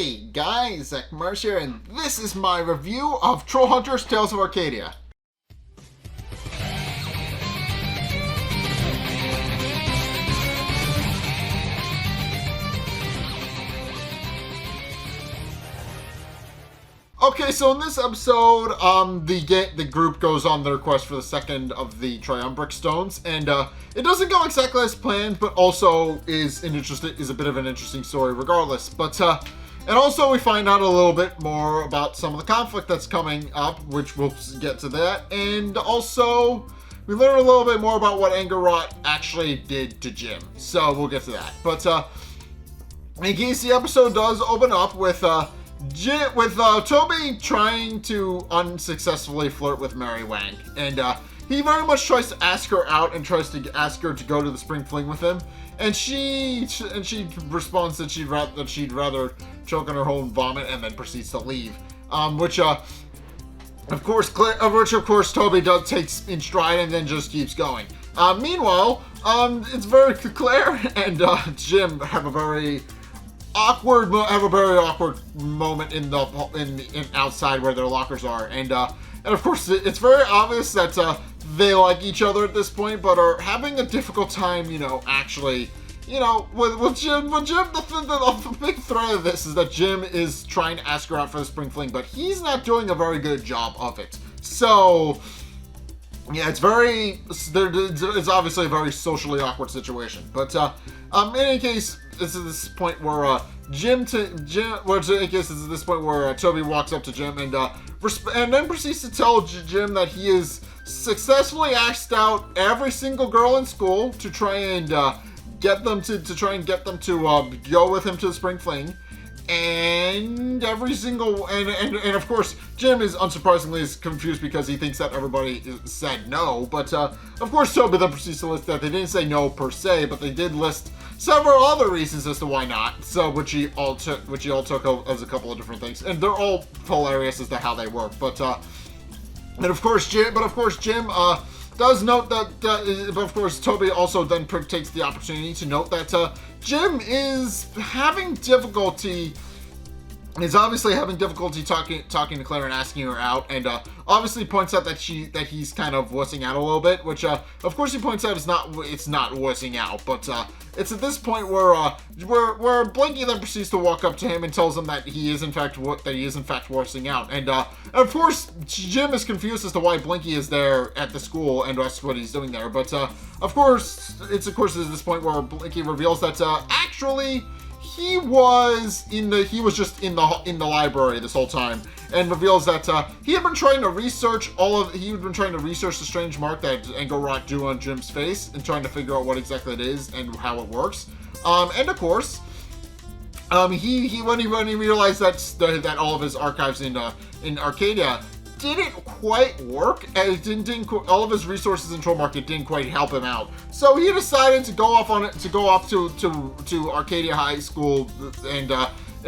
Hey guys, Zack here, and this is my review of Trollhunters Tales of Arcadia. Okay, so in this episode, the group goes on their quest for the second of the Triumbric Stones, and it doesn't go exactly as planned, but also is a bit of an interesting story regardless. And also we find out a little bit more about some of the conflict that's coming up, which we'll get to that, and also we learn a little bit more about what Anger Rot actually did to Jim. So we'll get to that. But in case the episode does open up with Toby trying to unsuccessfully flirt with Mary Wang, and he very much tries to ask her out and tries to ask her to go to the spring fling with him, and she responds that she'd rather choke on her own vomit, and then proceeds to leave, which of course Toby does takes in stride and then just keeps going. Meanwhile, it's very Claire and Jim have a very awkward moment in outside where their lockers are, and of course it's very obvious that they like each other at this point, but are having a difficult time, actually, with Jim. The big threat of this is that Jim is trying to ask her out for the spring fling, but he's not doing a very good job of it. So yeah, it's obviously a very socially awkward situation. But in any case, this is this point where Toby walks up to Jim and then proceeds to tell Jim that he has successfully asked out every single girl in school to try and get them to go with him to the spring fling. And every single and of course Jim is unsurprisingly confused because he thinks that everybody said no, but of course Toby then proceeds to list that they didn't say no per se, but they did list several other reasons as to why not, so which he all took as a couple of different things, and they're all hilarious as to how they work. But of course Jim does note that, but of course Toby also then takes the opportunity to note that Jim is obviously having difficulty talking to Claire and asking her out, and obviously points out that he's kind of wussing out a little bit, which of course he points out it's not wussing out, but it's at this point where Blinky then proceeds to walk up to him and tells him that he is in fact wussing out, and of course Jim is confused as to why Blinky is there at the school and that's what he's doing there, but of course it's at this point where Blinky reveals that actually he was just in the library this whole time, and reveals that he had been trying to research the strange mark that Anger Rot drew on Jim's face, and trying to figure out what exactly it is and how it works. And of course, when he realized that all of his archives in Arcadia didn't quite work, and all of his resources in Troll Market didn't quite help him out. So he decided to go off to Arcadia High School and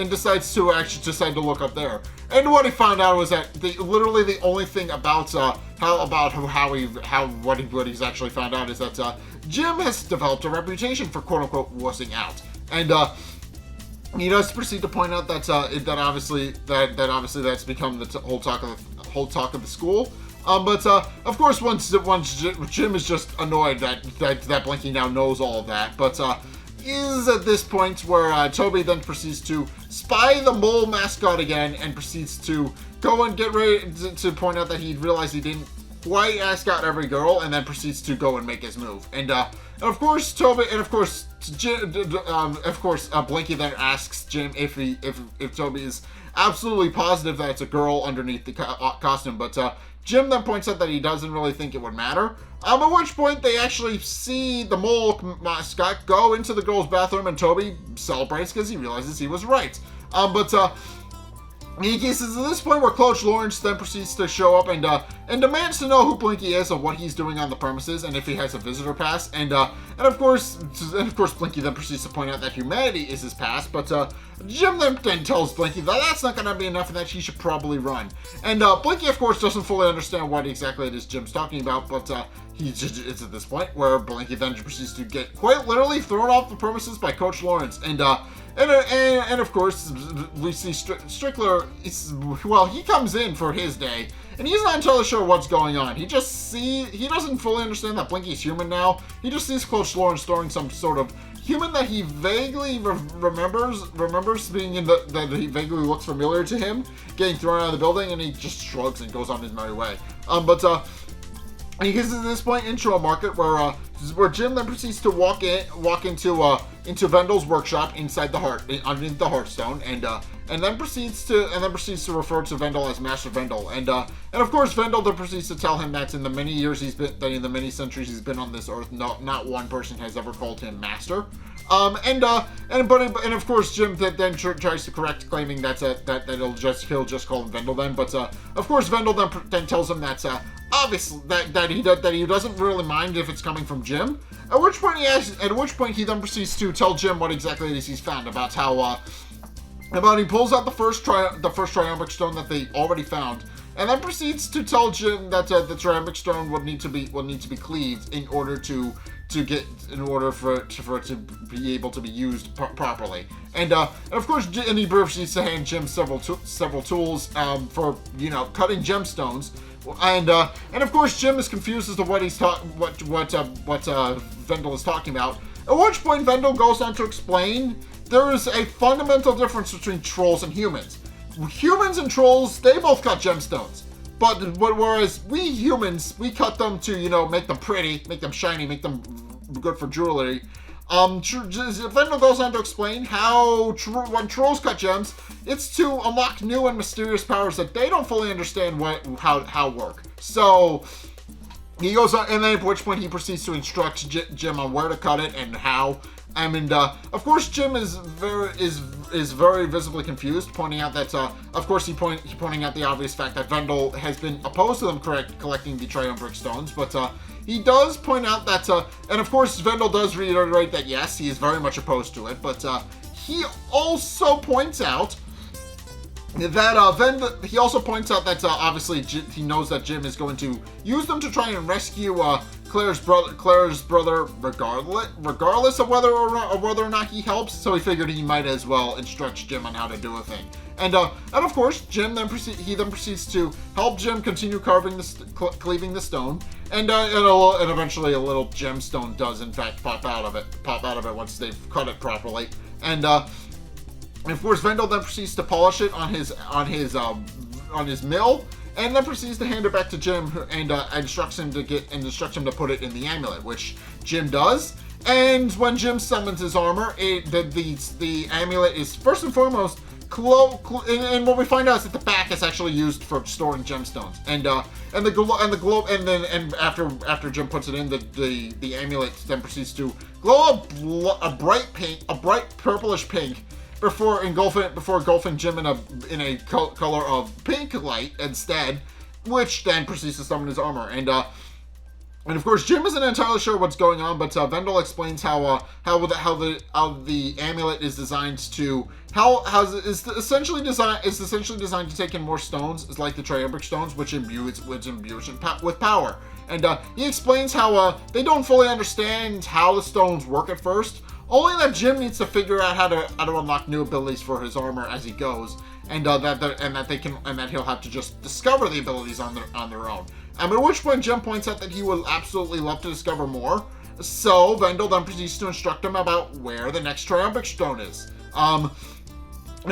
decides to to look up there. And what he found out was that literally the only thing about what he's actually found out is that Jim has developed a reputation for quote unquote wussing out, and he does proceed to point out that obviously that's become the whole talk of the school. But of course, once Jim is just annoyed that Blinky now knows all of that, but is at this point where Toby then proceeds to spy the mole mascot again, and proceeds to go and get ready to point out that he realized he didn't quite ask out every girl, and then proceeds to go and make his move. And of course Blinky then asks Jim if Toby is absolutely positive that it's a girl underneath the costume, but Jim then points out that he doesn't really think it would matter. At which point they actually see the mole mascot go into the girl's bathroom, and Toby celebrates because he realizes he was right. In any case, it's at this point where Coach Lawrence then proceeds to show up and demands to know who Blinky is and what he's doing on the premises, and if he has a visitor pass. And of course Blinky then proceeds to point out that humanity is his pass. But Jim then tells Blinky that that's not going to be enough and that he should probably run. And Blinky, of course, doesn't fully understand what exactly it is Jim's talking about, but it's at this point where Blinky then proceeds to get quite literally thrown off the premises by Coach Lawrence. And and of course, we see Strickler, well, he comes in for his day, and he's not entirely sure what's going on. He doesn't fully understand that Blinky's human now. He just sees Coach Lawrence storing some sort of human that he vaguely remembers being that he vaguely looks familiar to him, getting thrown out of the building, and he just shrugs and goes on his merry way. He gets to this point into a market where Jim then proceeds to walk into Vendel's workshop underneath the Hearthstone, and then proceeds to refer to Vendel as Master Vendel, and of course Vendel then proceeds to tell him that in the many centuries he's been on this earth, not one person has ever called him Master. And of course Jim then tries to correct, claiming that he'll just call him Vendel then, but of course Vendel then tells him that obviously that he doesn't really mind if it's coming from Jim. At which point he then proceeds to tell Jim what exactly it is he's found, about how he pulls out the first Triumbric Stone that they already found, and then proceeds to tell Jim that the Triumbric Stone will need to be cleaved in order for it to be able to be used properly. And of course, he proceeds to hand Jim several tools for cutting gemstones. And of course, Jim is confused as to what Vendel is talking about. At which point, Vendel goes on to explain there is a fundamental difference between trolls and humans. Humans and trolls, they both cut gemstones. But whereas we humans, we cut them to, make them pretty, make them shiny, make them good for jewelry. Vendel goes on to explain how when trolls cut gems, it's to unlock new and mysterious powers that they don't fully understand how work. So he goes on, and then at which point he proceeds to instruct Jim on where to cut it and how. Of course, Jim is very visibly confused, pointing out that, of course, he's pointing out the obvious fact that Vendel has been opposed to them collecting the Triumbric Stones, but he does point out that, and of course, Vendel does reiterate that yes, he is very much opposed to it, but he also points out that obviously he knows that Jim is going to use them to try and rescue Claire's brother, regardless of whether or not he helps. So he figured he might as well instruct Jim on how to do a thing. And of course, Jim then proceeds to help Jim continue cleaving the stone, and eventually a little gemstone does in fact pop out of it once they've cut it properly. And of course, Vendel then proceeds to polish it on his mill, and then proceeds to hand it back to Jim, and instructs him to put it in the amulet, which Jim does. And when Jim summons his armor, the amulet is first and foremost and what we find out is that the back is actually used for storing gemstones, and after Jim puts it in, the amulet then proceeds to glow a bright purplish pink before engulfing Jim in a color of pink light instead, which then proceeds to summon his armor. And of course, Jim isn't entirely sure what's going on, but Vendel explains how the amulet is designed to is essentially designed to take in more stones, is like the Triumbric Stones, which imbues it with power. And he explains how they don't fully understand how the stones work at first, only that Jim needs to figure out how to unlock new abilities for his armor as he goes, and that he'll have to just discover the abilities on their own. At which point Jim points out that he would absolutely love to discover more. So Vendel then proceeds to instruct him about where the next Triumbric Stone is. And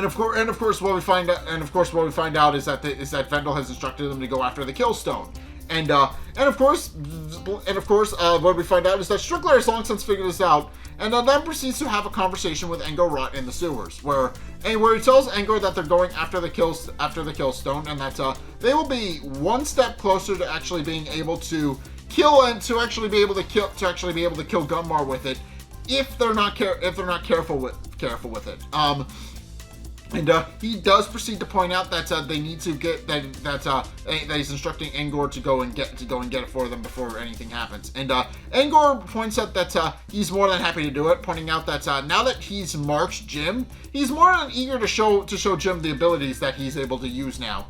of course, what we find out is that Vendel has instructed them to go after the Kill Stone. And of course, what we find out is that Strickler has long since figured this out, and then proceeds to have a conversation with Engo Rot in the sewers, where he tells Engo that they're going after the Kill Stone, and that they will be one step closer to actually being able to kill to actually be able to kill Gunmar with it, if they're not careful with it. And he does proceed to point out that they need to get that he's instructing Angor to go and get it for them before anything happens. And Angor points out that he's more than happy to do it, pointing out that now that he's marked Jim, he's more than eager to show Jim the abilities that he's able to use now.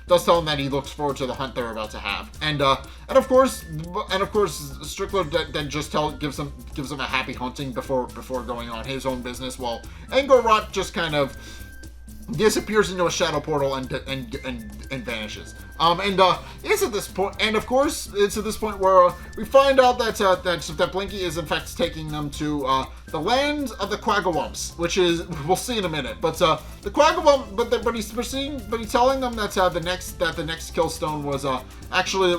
Does tell him that he looks forward to the hunt they're about to have, and of course Strickler then just gives him a happy hunting before going on his own business, while Angor just kind of disappears into a shadow portal and vanishes. It's at this point, and of course, it's at this point where we find out that Blinky is in fact taking them to the land of the Quagawumps, which is we'll see in a minute. But the Quagawump, but he's telling them that the next killstone was actually the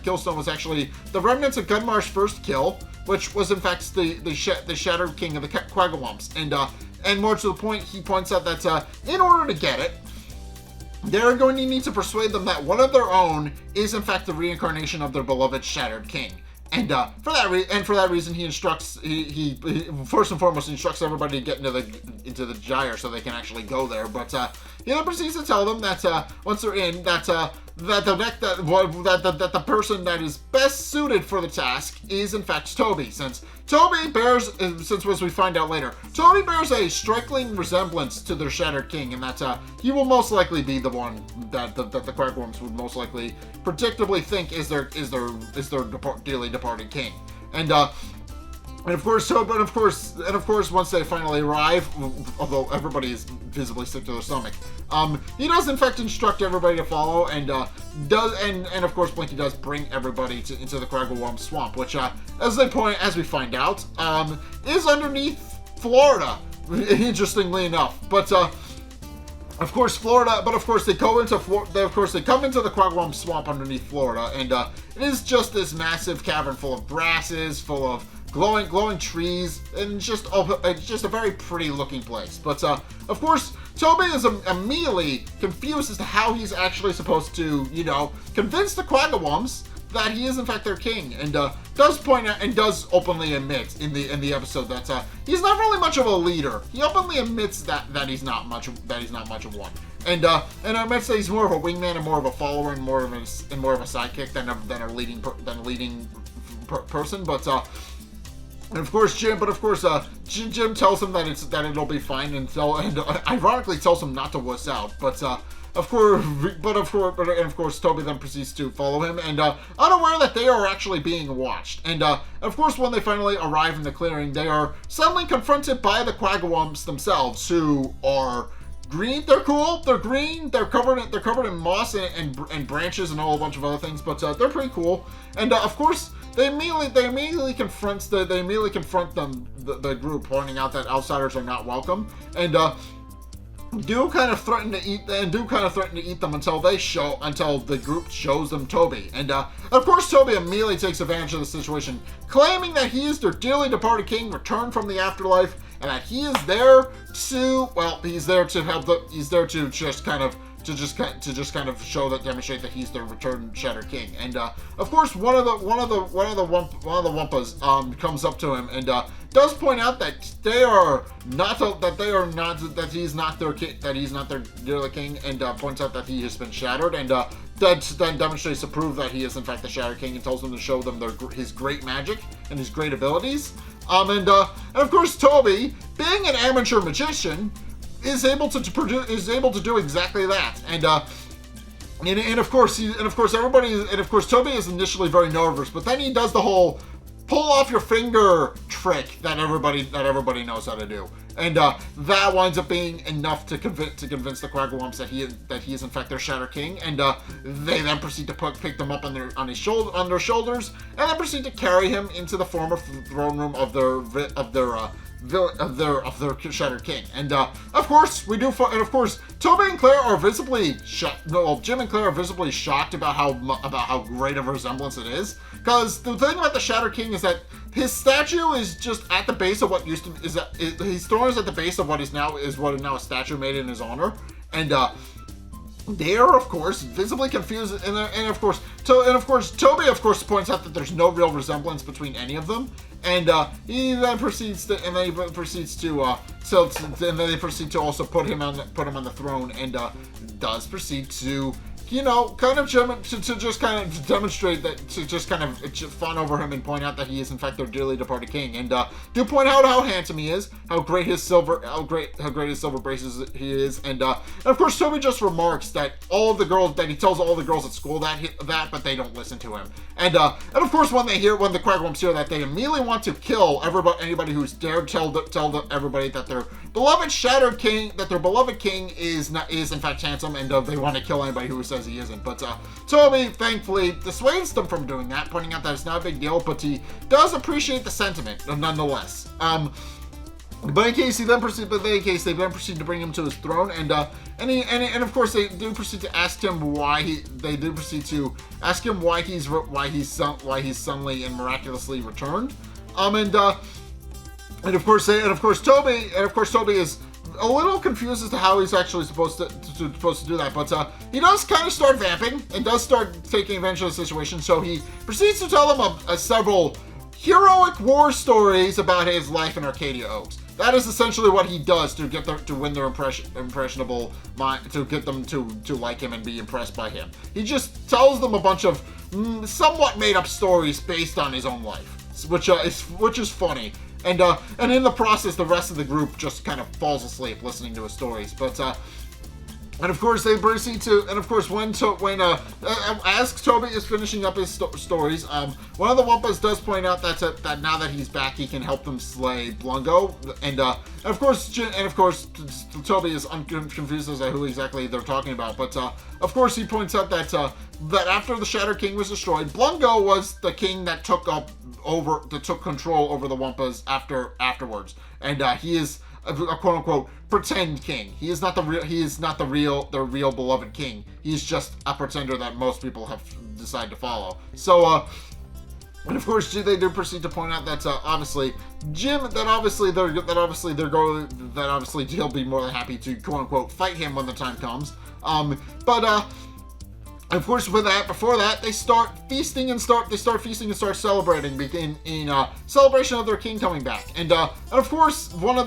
killstone was actually the remnants of Gunmar's first kill, which was in fact the Shattered King of the Quagawumps, and more to the point, he points out that in order to get it, they're going to need to persuade them that one of their own is in fact the reincarnation of their beloved Shattered King. And for that reason, he instructs he first and foremost instructs everybody to get into the gyre so they can actually go there. But he then proceeds to tell them that once they're in, that the person that is best suited for the task is in fact Toby, since as we find out later, Toby bears a striking resemblance to their Shattered King, and that he will most likely be the one that the Quagworms would most likely predictably think is their dearly departed king. And of course, once they finally arrive, although everybody is visibly sick to their stomach, he does in fact instruct everybody to follow, and of course Blinky does bring everybody into the Quagawump swamp, which, as we find out, is underneath Florida. Interestingly enough, but of course they come into the Quagawump swamp underneath Florida, and it is just this massive cavern full of grasses, full of glowing trees, and it's just a very pretty looking place. But of course, Toby is immediately confused as to how he's actually supposed to, convince the Quagawumps that he is in fact their king, and does point out and does openly admit in the episode that he's not really much of a leader. He openly admits that he's not much of one, and admits that he's more of a wingman and more of a follower and more of a sidekick than a leading person. But Jim tells him that it'll be fine, and ironically tells him not to wuss out. But of course, Toby then proceeds to follow him, and unaware that they are actually being watched. And of course, when they finally arrive in the clearing, they are suddenly confronted by the Quagawumps themselves, who are green. They're cool. They're green. They're covered in moss and branches and a whole bunch of other things. But they're pretty cool. And of course, they immediately confront the group, pointing out that outsiders are not welcome, and do kind of threaten to eat them until the group shows them Toby. And of course, Toby immediately takes advantage of the situation, claiming that he is their dearly departed king, returned from the afterlife, and that he is there to demonstrate that he's the returned Shattered King. And of course, one of the Wumpas comes up to him and does point out that he's not their dearly king, and points out that he has been shattered, and then demonstrates to prove that he is in fact the Shattered King, and tells them to show them his great magic and his great abilities. And of course, Toby, being an amateur magician, is able to do exactly that, and of course Toby is initially very nervous, but then he does the whole pull off your finger trick that everybody knows how to do, and that winds up being enough to convince the Quagawumps that he is in fact their Shattered King, and they then proceed to pick them up on their shoulders, and then proceed to carry him into the former throne room of their Shattered King. And of course, Toby and Claire are visibly Jim and Claire are visibly shocked about how great of a resemblance it is. Because the thing about the Shattered King is that his statue is just at the base of what his throne is at the base of what is now a statue made in his honor. And They are, of course, visibly confused, and of course, Toby, of course, points out that there's no real resemblance between any of them, and he then proceeds to, and then they proceed to also put him on the throne, and does proceed to, you know, kind of to just kind of demonstrate that, to just kind of fawn over him and point out that he is in fact their dearly departed king, and do point out how handsome he is, how great his silver braces he is, and of course Toby just remarks that he tells all the girls at school that, but they don't listen to him, and of course when the Quagwumps hear that, they immediately want to kill anybody who's dared tell everybody that their beloved king is in fact handsome, and they want to kill anybody who says he isn't. But Toby thankfully dissuades them from doing that, pointing out that it's not a big deal, but he does appreciate the sentiment nonetheless. But in case they then proceed to bring him to his throne, and of course they do proceed to ask him why he's suddenly and miraculously returned. And of course Toby is a little confused as to how he's actually supposed to do that, but he does kind of start vamping and does start taking advantage of the situation. So he proceeds to tell them several heroic war stories about his life in Arcadia Oaks. That is essentially what he does to win their impressionable mind, to get them to like him and be impressed by him. He just tells them a bunch of somewhat made up stories based on his own life, which is funny. And in the process, the rest of the group just kind of falls asleep listening to his stories. But and of course they proceed to, and of course as Toby is finishing up his stories, one of the Wumpas does point out that now that he's back, he can help them slay Blungo, and of course Toby is confused as to who exactly they're talking about. But of course he points out that after the Shadow King was destroyed, Blungo was the king that took control over the Wumpas afterwards, and he is a quote unquote pretend king. He is not the real beloved king. He's just a pretender that most people have decided to follow. So and of course they do proceed to point out that obviously he'll be more than happy to quote unquote fight him when the time comes. Of course, before that, they start feasting and start celebrating in celebration of their king coming back. And of course, Claire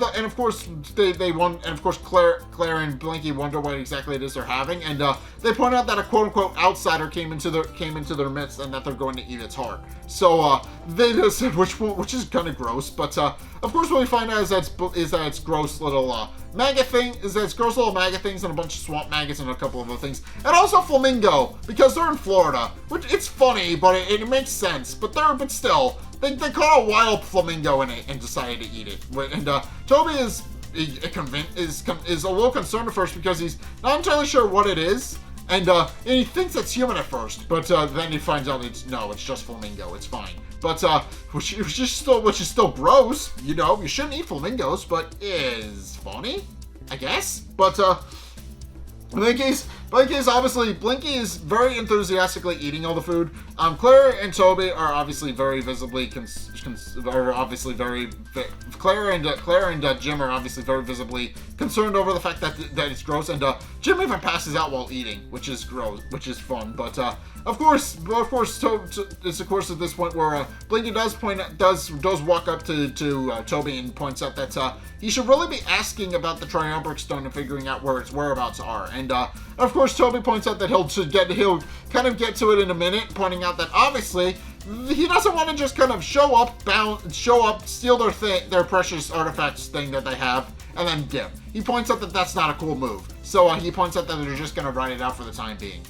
and Blinky wonder what exactly it is they're having, and they point out that a quote unquote outsider came into their midst, and that they're going to eat its heart. So they just, which is kind of gross, but of course what we find out is that it's gross little maggot things and a bunch of swamp maggots and a couple of other things, and also flamingo, because they're in Florida, which it's funny, but it makes sense. But still, they caught a wild flamingo in it and decided to eat it. And Toby is a little concerned at first because he's not entirely sure what it is. And he thinks it's human at first, but then he finds out it's just flamingo. It's fine, but which is still gross. You know, you shouldn't eat flamingos, but is funny, I guess. But in any case, obviously, Blinky is very enthusiastically eating all the food. Claire and Toby are obviously very visibly Claire and Jim are obviously very visibly concerned over the fact that it's gross, and Jim even passes out while eating, which is gross, which is fun. But of course, it's of course at this point where Blinky does walk up to Toby and points out that he should really be asking about the Triumbric Stone and figuring out where its whereabouts are. And of course, Toby points out that he'll kind of get to it in a minute, pointing out that obviously he doesn't want to just kind of show up, steal their precious artifacts thing that they have, and then dip. He points out that that's not a cool move. So he points out that they're just going to ride it out for the time being.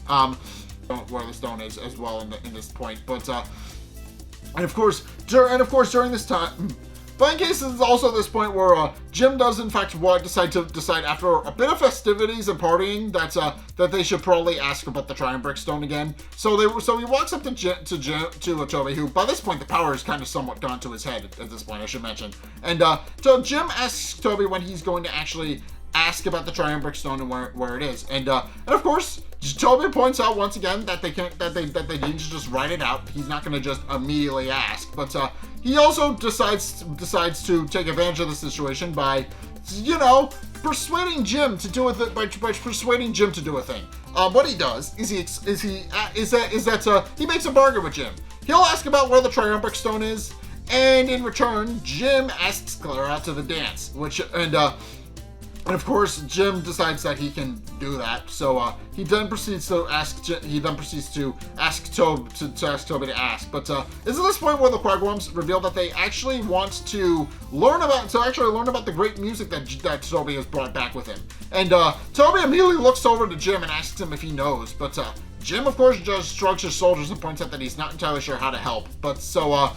Where the stone is as well in this point, but and of course during this time. But in case this is also this point where Jim does in fact decide after a bit of festivities and partying that they should probably ask about the Triumbric Stone again. So he walks up to Toby, who by this point the power is kind of somewhat gone to his head at this point, I should mention. And so Jim asks Toby when he's going to actually ask about the Triumbric Stone and where it is. And of course Toby points out once again that they need to just write it out. He's not going to just immediately ask, but he also decides to take advantage of the situation by, persuading Jim to do it by persuading Jim to do a thing. What he does is he makes a bargain with Jim. He'll ask about where the Triumbric Stone is, and in return, Jim asks Claire out to the dance, and of course, Jim decides that he can do that. So he then proceeds to ask Toby to ask. But it's at this point where the Quagworms reveal that they actually want to learn about the great music that Toby has brought back with him. And Toby immediately looks over to Jim and asks him if he knows. But Jim, of course, just shrugs his shoulders and points out that he's not entirely sure how to help. But so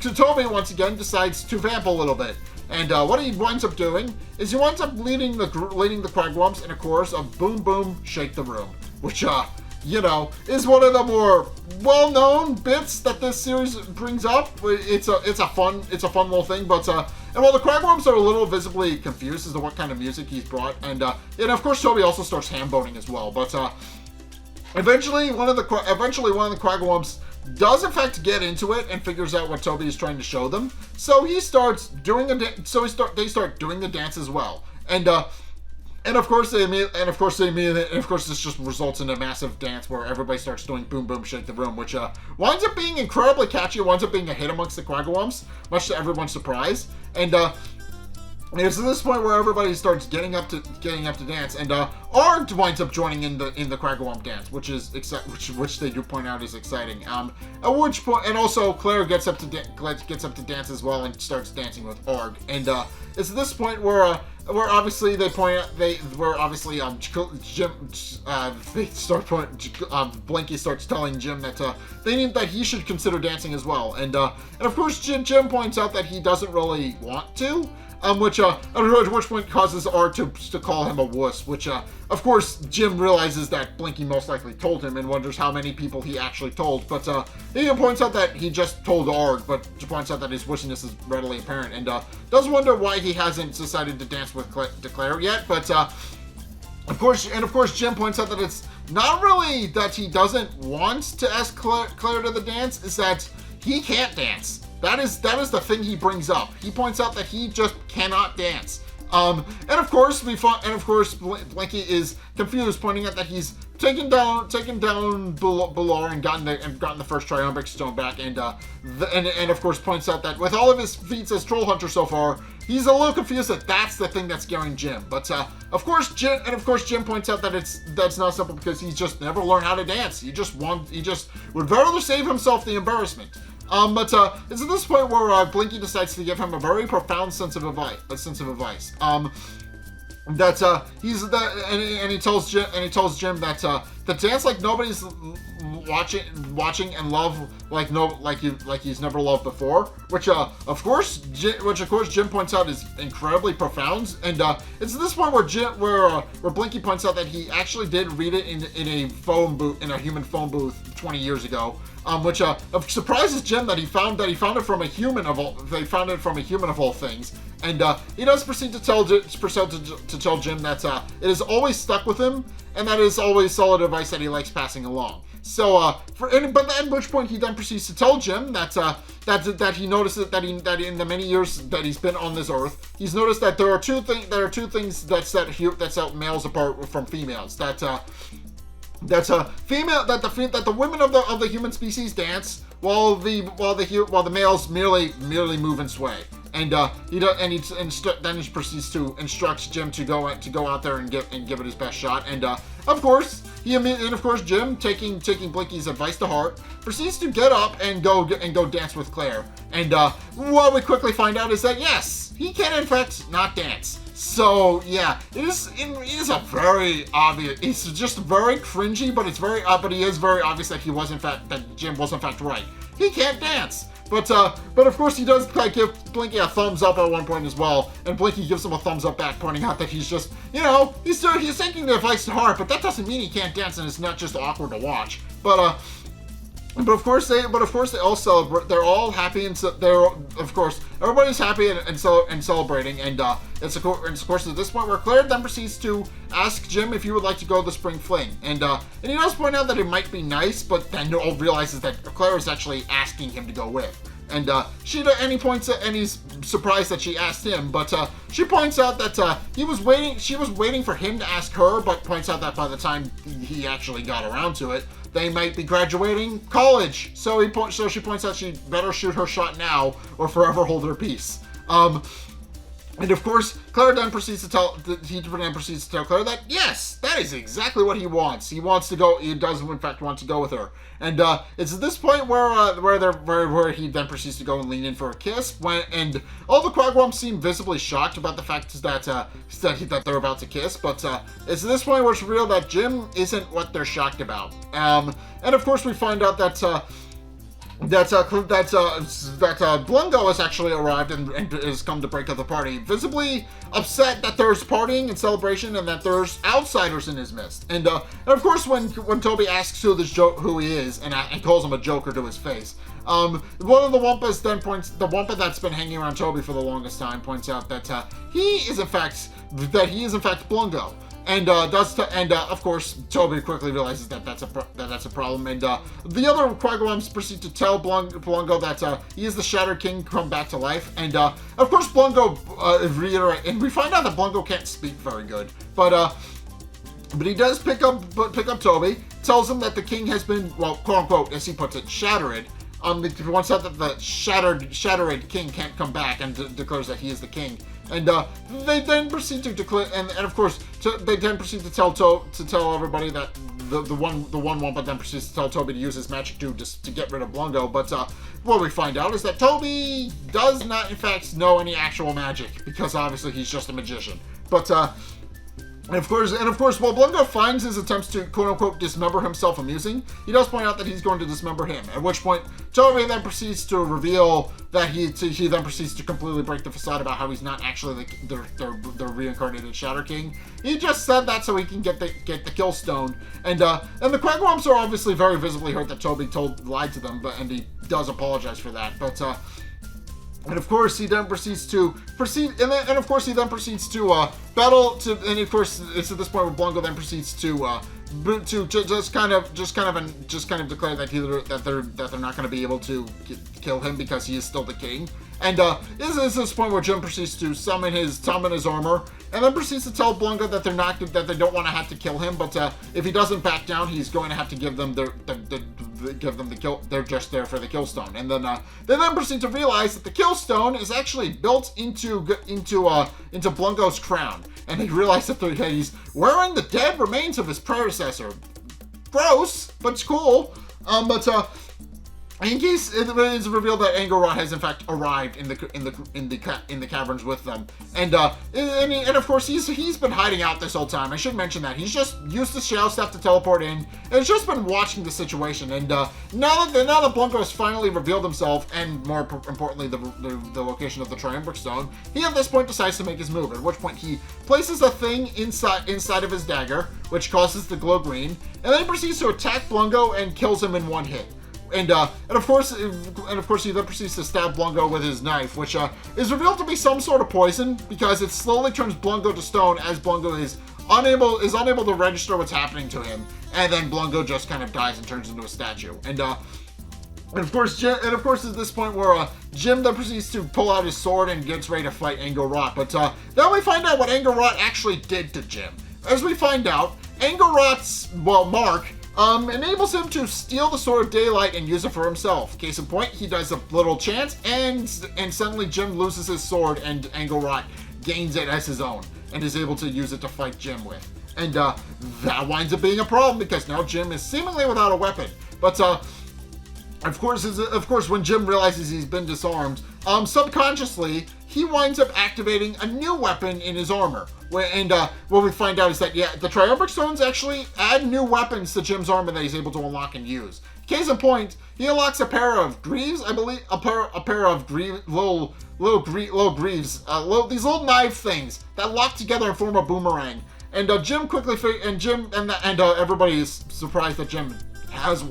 Toby once again decides to vamp a little bit. And what he winds up doing is he winds up leading the Quagworms in a chorus of "Boom Boom Shake the Room," which is one of the more well-known bits that this series brings up. It's a fun little thing, but and while the Quagworms are a little visibly confused as to what kind of music he's brought, and of course Toby also starts ham-boning as well, but eventually one of the Quagworms does in fact get into it and figures out what Toby is trying to show them. So he starts doing they start doing the dance as well. And of course this just results in a massive dance where everybody starts doing "Boom Boom Shake the Room," which winds up being incredibly catchy. Winds up being a hit amongst the Quagworms, much to everyone's surprise. And it's at this point where everybody starts getting up to dance, and Arg winds up joining in the Quagworm dance, which they do point out is exciting. At which point, and also Claire gets up to dance as well and starts dancing with Arg. And it's at this point where obviously Blinky starts telling Jim that he should consider dancing as well. And of course Jim points out that he doesn't really want to. At which point causes Arg to call him a wuss, which, of course, Jim realizes that Blinky most likely told him and wonders how many people he actually told. But he points out that he just told Arg, but points out that his wussiness is readily apparent, and does wonder why he hasn't decided to dance with Claire yet. But of course, Jim points out that it's not really that he doesn't want to ask Claire to the dance; is that he can't dance. That is the thing he brings up. He points out that he just cannot dance. And of course Blinky is confused, pointing out that he's taken down Bular and gotten the first Triumbric Stone back, and of course points out that with all of his feats as Trollhunter so far, he's a little confused that that's the thing that's scaring Jim. But of course Jim points out that that's not simple because he's just never learned how to dance. He just would rather save himself the embarrassment. But it's at this point where Blinky decides to give him a very profound sense of advice. He tells Jim that the dance like nobody's watching and love like he's never loved before, which of course Jim points out is incredibly profound, and it's at this point where Blinky points out that he actually did read it in a human phone booth 20 years ago. Which surprises Jim that he found it from a human of all things, and he does proceed to tell Jim that it has always stuck with him, and that is always solid advice that he likes passing along. So, at which point he then proceeds to tell Jim that he notices that in the many years that he's been on this earth, he's noticed that there are two things that set males apart from females. That the women of the human species dance while the males merely move and sway. And then he proceeds to instruct Jim to go out there and give it his best shot. And of course Jim, taking Blinky's advice to heart, proceeds to get up and go dance with Claire. And what we quickly find out is that yes, he can in fact not dance. So yeah, it is a very obvious. It's just very cringy, but it is very obvious that Jim was in fact right. He can't dance. But of course he does give Blinky a thumbs up at one point as well, and Blinky gives him a thumbs up back, pointing out that he's just, he's taking the advice to heart, but that doesn't mean he can't dance, and it's not just awkward to watch. But of course they all celebrate. They're all happy, and everybody's happy and celebrating. And it's of course at this point where Claire then proceeds to ask Jim if he would like to go to the spring fling. And he does point out that it might be nice, but then realizes that Claire is actually asking him to go with. he points at, and he's surprised that she asked him, but she points out that she was waiting for him to ask her, but points out that by the time he actually got around to it, they might be graduating college. So she points out she better shoot her shot now or forever hold her peace. And of course, Claire then proceeds to tell Claire that yes, that is exactly what he wants. He wants to go. He does in fact want to go with her. And it's at this point where he then proceeds to go and lean in for a kiss. And all the Quagwumps seem visibly shocked about the fact that they're about to kiss. But it's at this point where it's revealed that Jim isn't what they're shocked about. And of course, we find out that Blungo has actually arrived and has come to break up the party, visibly upset that there's partying and celebration and that there's outsiders in his midst. And of course, when Toby asks who he is and calls him a joker to his face, one of the Wumpas then the Wumpa that's been hanging around Toby for the longest time points out that he is in fact Blungo. And of course, Toby quickly realizes that that's a problem. And the other Quagwumps proceed to tell Blungo that he is the Shattered King come back to life. And of course, Blungo reiterate, and we find out that Blungo can't speak very good, but he does pick up Toby, tells him that the king has been, well, quote unquote, as he puts it, shattered. He points out that the shattered king can't come back, and declares that he is the king. And they then proceed to declare, and of course, they then proceed to tell everybody that the one Wumpa then proceeds to tell Toby to use his magic to get rid of Blungo. But what we find out is that Toby does not, in fact, know any actual magic, because obviously he's just a magician. But And of course, while Blungo finds his attempts to quote-unquote dismember himself amusing, he does point out that he's going to dismember him, at which point Toby then proceeds to reveal that he then proceeds to completely break the facade about how he's not actually the reincarnated Shatter King. He just said that so he can get the kill stone. And the Quagwumps are obviously very visibly hurt that Toby lied to them, and he does apologize for that. But and of course, he then proceeds to battle to, and of course, it's at this point where Blungo then proceeds to just kind of declare that they're not going to be able to kill him because he is still the king. And this is this point where Jim proceeds to summon his armor, and then proceeds to tell Blungo that they don't want to have to kill him, but if he doesn't back down, he's going to have to give them the kill. They're just there for the kill stone. And then they then proceed to realize that the kill stone is actually built into Blungo's crown, and they realize that he's wearing the dead remains of his predecessor. Gross, but it's cool. In case it is revealed that Angorot has in fact arrived in the caverns with them, and of course he's been hiding out this whole time. I should mention that he's just used the Shadow Staff to teleport in, and has just been watching the situation. And now that Blungo has finally revealed himself, and more importantly the location of the Triumbric Stone, he at this point decides to make his move. At which point he places a thing inside of his dagger, which causes the glow green, and then he proceeds to attack Blungo and kills him in one hit. And of course, he then proceeds to stab Blungo with his knife, which is revealed to be some sort of poison, because it slowly turns Blungo to stone as Blungo is unable to register what's happening to him, and then Blungo just kind of dies and turns into a statue. And of course, at this point where Jim then proceeds to pull out his sword and gets ready to fight Angorot, but then we find out what Angorot actually did to Jim. As we find out, Angorot's mark enables him to steal the Sword of Daylight and use it for himself. Case in point, he does a little chant, and suddenly Jim loses his sword, and Angorot gains it as his own, and is able to use it to fight Jim with. And that winds up being a problem, because now Jim is seemingly without a weapon. But of course, when Jim realizes he's been disarmed, subconsciously, he winds up activating a new weapon in his armor. And what we find out is that, the Triumbric Stones actually add new weapons to Jim's armor that he's able to unlock and use. Case in point, he unlocks a pair of greaves, I believe, a pair of little greaves, these little knife things that lock together and form a boomerang. And Jim quickly, everybody is surprised that Jim has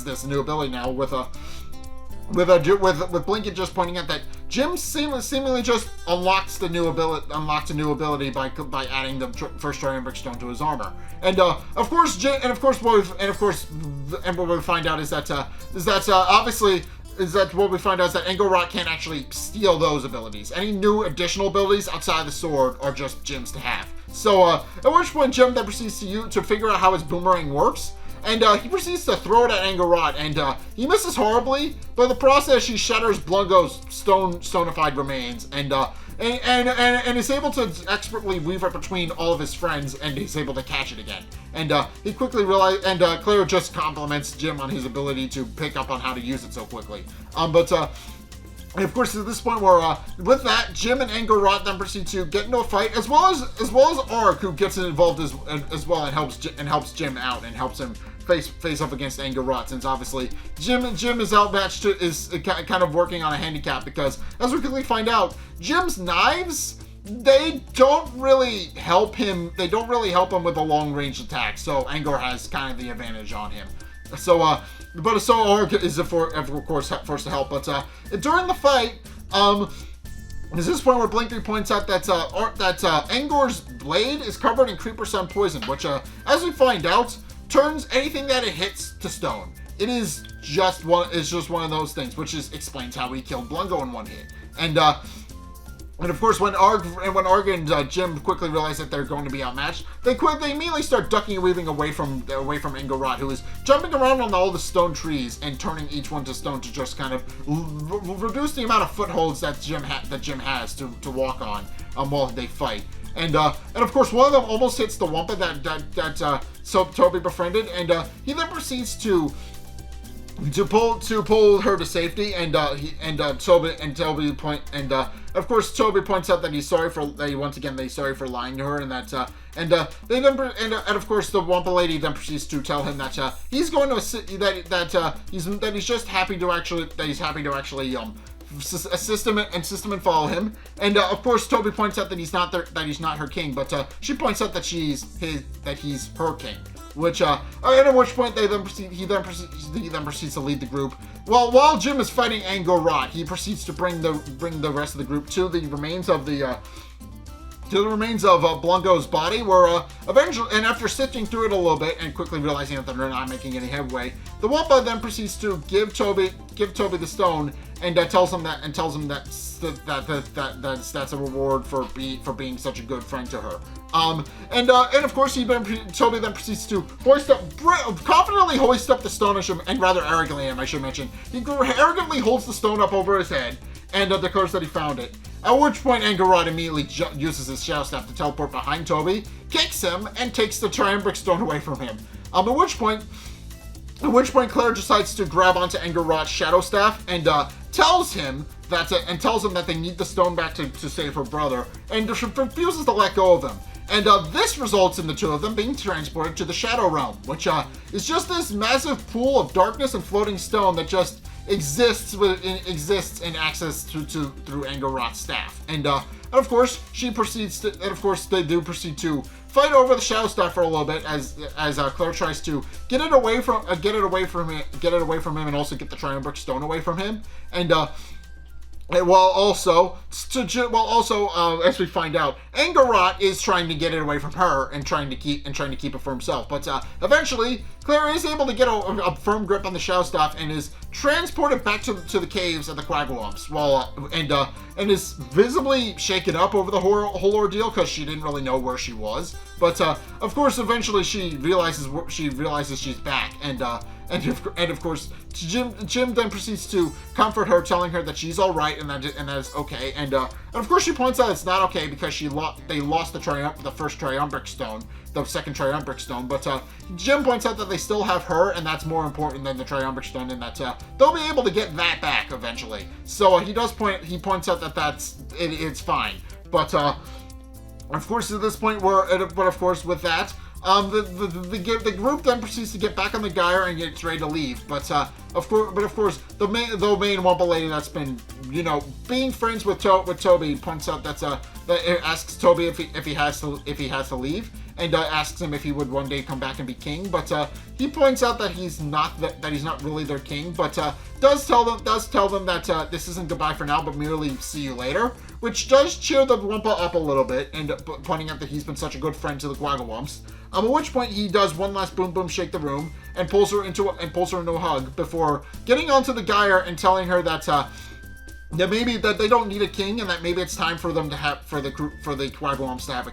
this new ability now with Blinket just pointing out that Jim seemingly just unlocked a new ability by adding the first Triumbric Stone to his armor. And what we find out is that obviously what we find out is that Angorot can't actually steal those abilities. Any new additional abilities outside the sword are just Jim's to have. So, at which point Jim then proceeds to figure out how his boomerang works. And he proceeds to throw it at Angorot, and he misses horribly, but in the process he shatters Blungo's stonified remains, and is able to expertly weave it between all of his friends, and he's able to catch it again. And he quickly realizes, and Claire just compliments Jim on his ability to pick up on how to use it so quickly. And of course, at this point, where with that, Jim and Angorot then proceed to get into a fight, as well as Ark, who gets involved as well and helps Jim out and helps him face up against Angorot, since obviously Jim is outmatched, is kind of working on a handicap, because as we quickly find out, Jim's knives, they don't really help him. They don't really help him with a long range attack. So Angor has kind of the advantage on him. So Ark is of course forced to help. But during the fight, there's this point where Blink3 points out that Angor's blade is covered in Creeper Sun poison, which as we find out, turns anything that it hits to stone. It is just one. It's just one of those things, which explains how he killed Blungo in one hit. And of course, when Arg and Jim quickly realize that they're going to be outmatched, they immediately start ducking and weaving away from Angorot, who is jumping around on all the stone trees and turning each one to stone to just kind of reduce the amount of footholds that Jim has to walk on while they fight. And of course, one of them almost hits the Wumpa that Toby befriended, and he then proceeds to pull her to safety, of course Toby points out that he's sorry for lying to her, and that of course the Wumpa lady then proceeds to tell him that he's going to he's just happy to actually assist him and follow him, and of course Toby points out that he's not her king, but she points out that he's her king. Which at which point he then proceeds to lead the group. While Jim is fighting Angorot, he proceeds to bring the rest of the group to the remains of Blungo's body, where eventually, and after sifting through it a little bit and quickly realizing that they're not making any headway, the Wumpa then proceeds to give Toby the stone, and tells him that's a reward for being such a good friend to her. And of course Toby then proceeds to confidently hoist up the stone, and rather arrogantly, I should mention, he arrogantly holds the stone up over his head and declares that he found it. At which point Angorot immediately uses his Shadow Staff to teleport behind Toby, kicks him, and takes the Triumbric Stone away from him. At which point Claire decides to grab onto Angorot's Shadow Staff and tells him that they need the stone back to save her brother, and refuses to let go of him. And this results in the two of them being transported to the Shadow Realm, which is just this massive pool of darkness and floating stone that just exists in access through Angorot's staff. And of course they do proceed to fight over the Shadow Staff for a little bit as Claire tries to get it away from him, and also get the Triumbric Stone away from him. And while also, as we find out, Angorot is trying to get it away from her and trying to keep it for himself. But eventually, Claire is able to get a firm grip on the Shadow Staff and is transported back to the caves at the Quagwumps, and is visibly shaken up over the whole ordeal, because she didn't really know where she was. But of course, eventually she realizes she's back, and of course Jim then proceeds to comfort her, telling her that she's all right and that's okay. And of course she points out it's not okay because they lost the first Triumbric Stone, the second Triumbric Stone. But Jim points out that they still have her, and that's more important than the Triumbric Stone, and that they'll be able to get that back eventually. So he points out that it's fine. But of course, at this point, with that, the group then proceeds to get back on the Gyre and gets ready to leave. But of course, the main Wumpa lady that's been being friends with Toby points out that asks Toby if he has to leave, and asks him if he would one day come back and be king. But he points out that he's not really their king, but does tell them that this isn't goodbye for now, but merely see you later, which does cheer the Wumpa up a little bit, and pointing out that he's been such a good friend to the Quagwumps. At which point he does one last boom boom shake the room and pulls her into a hug before for getting onto the Gyre and telling her that that maybe that they don't need a king and that maybe it's time for them to have for the Quagwumps to have a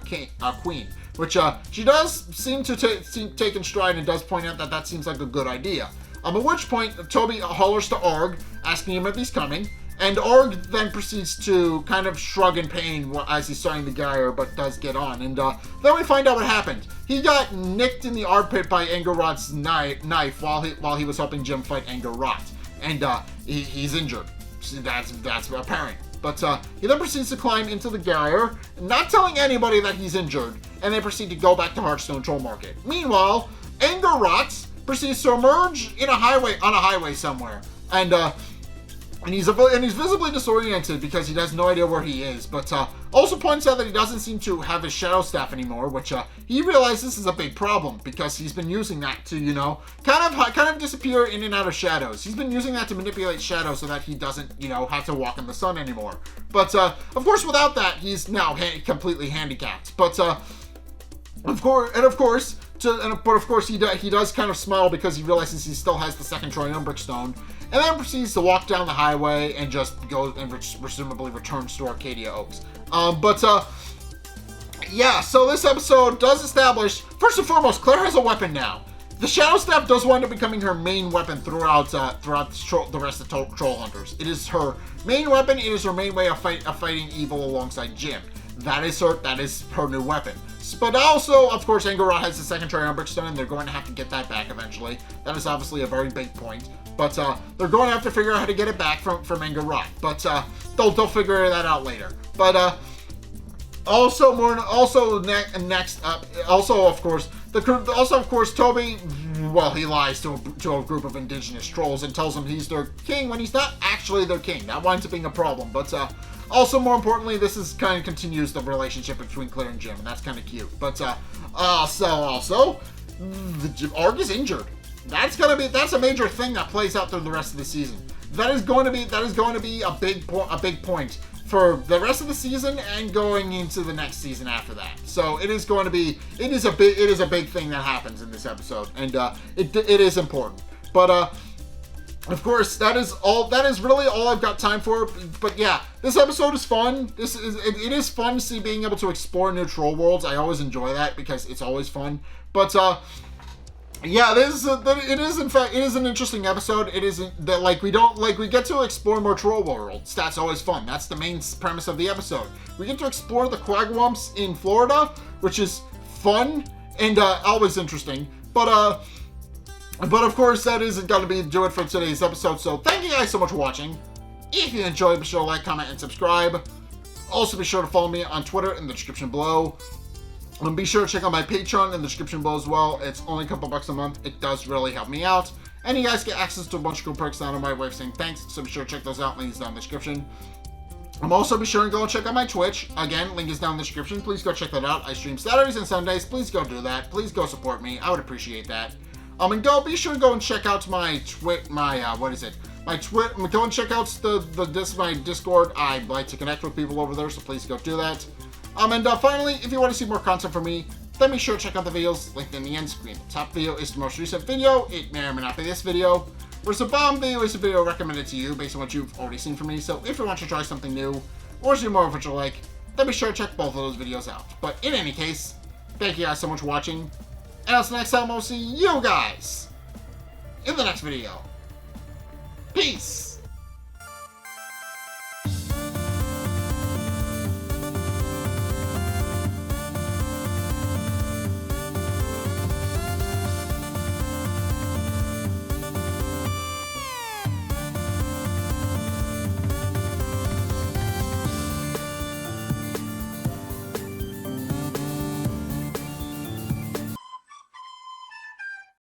queen, which she does seem to take in stride and does point out that that seems like a good idea. At which point Toby hollers to Arg, asking him if he's coming. And Arg then proceeds to kind of shrug in pain as he's starting the Gyre, but does get on. And then we find out what happened. He got nicked in the armpit by Angerot's knife while he was helping Jim fight Angerot. And he's injured. So that's apparent. But he then proceeds to climb into the Gyre, not telling anybody that he's injured, and they proceed to go back to Hearthstone Troll Market. Meanwhile, Angerot proceeds to emerge on a highway somewhere. And he's visibly disoriented because he has no idea where he is, but also points out that he doesn't seem to have his Shadow Staff anymore, which he realizes is a big problem because he's been using that to, you know, kind of disappear in and out of shadows. He's been using that to manipulate shadows so that he doesn't, you know, have to walk in the sun anymore. But of course, without that, he's now completely handicapped. But of course, he does kind of smile because he realizes he still has the second Triumbric Stone. And then proceeds to walk down the highway and just goes and presumably returns to Arcadia Oaks. Yeah, so this episode does establish, first and foremost, Claire has a weapon now. The Shadow Staff does wind up becoming her main weapon throughout the rest of Trollhunters. It is her main weapon. It is her main way of fighting evil alongside Jim. That is her new weapon. But also, of course, Angerot has the second Triumbric Stone, and they're going to have to get that back eventually. That is obviously a very big point. But they're going to have to figure out how to get it back from Angerot. But they'll figure that out later. But next up, of course, Toby, well, he lies to a group of indigenous trolls and tells them he's their king when he's not actually their king. That winds up being a problem. But also, more importantly, this is kind of continues the relationship between Claire and Jim, and that's kind of cute. But also, Arg is injured. That's a major thing that plays out through the rest of the season. That is going to be a big point for the rest of the season and going into the next season after that. So it is a big thing that happens in this episode, and it is important. But of course, that is really all I've got time for. But yeah, this episode is fun. It is fun to see being able to explore new troll worlds. I always enjoy that because it's always fun. But yeah, it is an interesting episode. It isn't that we get to explore more troll worlds. That's always fun. That's the main premise of the episode. We get to explore the Quagwumps in Florida, which is fun and always interesting. But of course, that isn't going to do it for today's episode. So thank you guys so much for watching. If you enjoyed, be sure to like, comment, and subscribe. Also, be sure to follow me on Twitter in the description below. And be sure to check out my Patreon in the description below as well. It's only a couple bucks a month. It does really help me out. And you guys get access to a bunch of cool perks down on my way of saying thanks. So be sure to check those out. Links down in the description. Also be sure to go and check out my Twitch. Again, link is down in the description. Please go check that out. I stream Saturdays and Sundays. Please go do that. Please go support me. I would appreciate that. And be sure to go and check out my go and check out my Discord. I like to connect with people over there, so please go do that. And finally, if you want to see more content from me, then be sure to check out the videos linked in the end screen. The top video is the most recent video. It may or may not be this video. Whereas the bottom video is a video recommended to you based on what you've already seen from me. So if you want to try something new or see more of what you like, then be sure to check both of those videos out. But in any case, thank you guys so much for watching. And until next time, I'll see you guys in the next video.